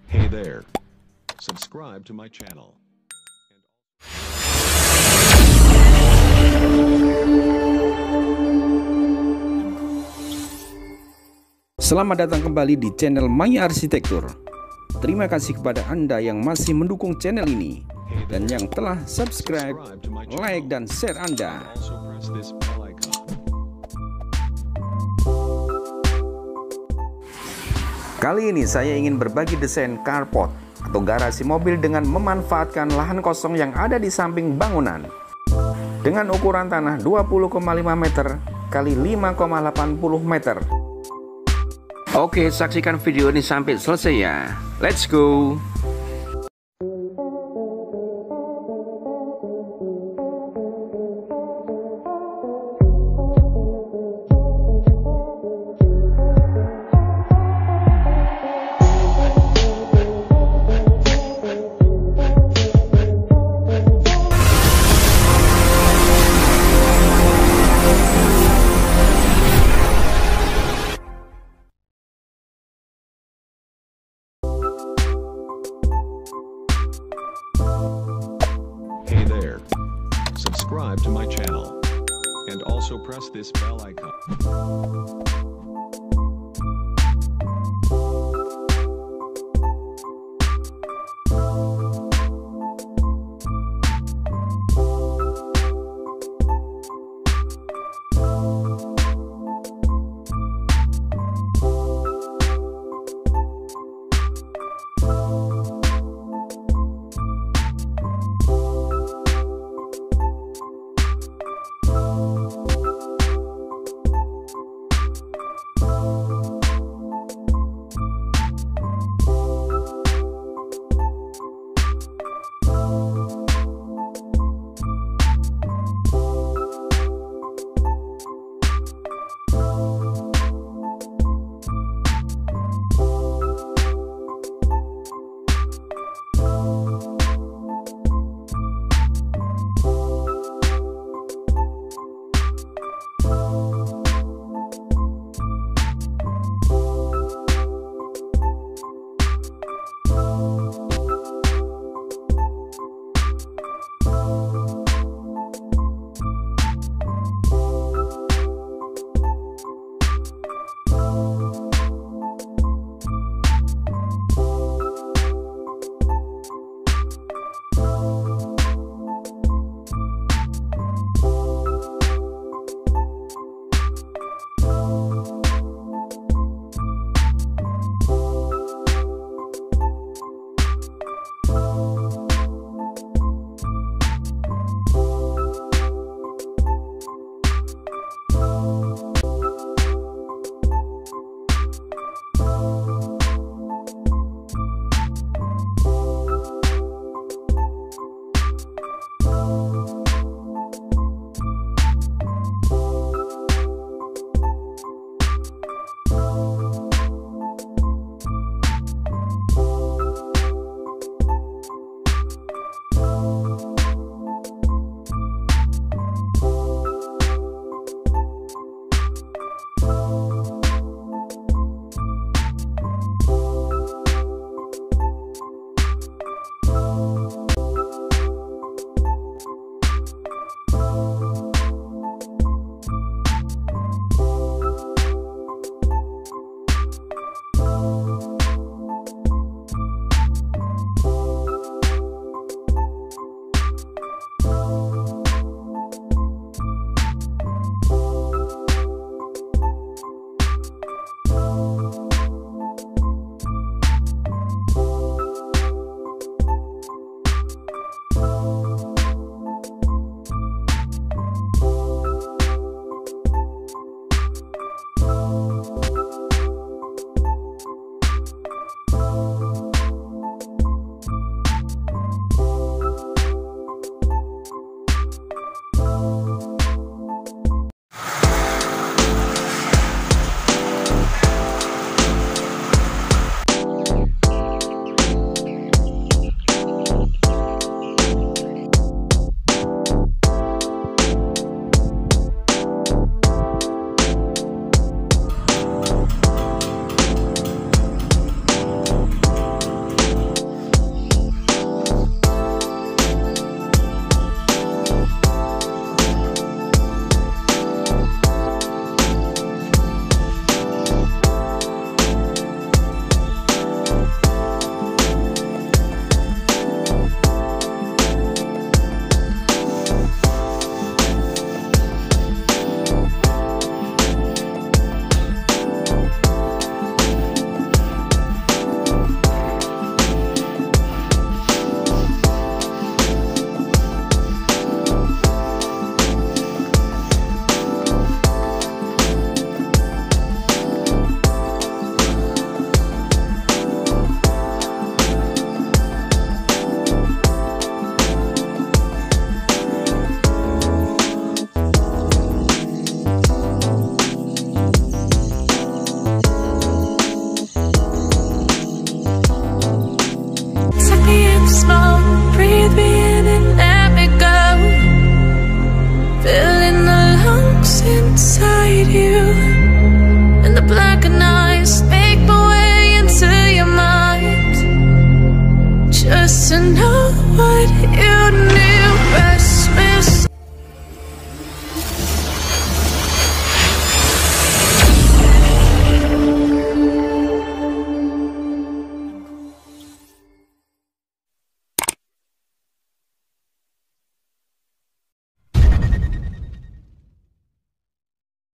Hey there. Subscribe to my channel. Selamat datang kembali di channel Arsitektur. Terima kasih kepada Anda yang masih mendukung channel ini dan yang telah subscribe, like, dan share Anda. Kali ini saya ingin berbagi desain carport atau garasi mobil dengan memanfaatkan lahan kosong yang ada di samping bangunan. Dengan ukuran tanah 20,5 meter kali 5,80 meter. Oke, saksikan video ini sampai selesai ya. Let's go. Hey there. Subscribe to my channel and also press this bell icon. need you, and the blackened eyes make my way into your mind, just to know what you need.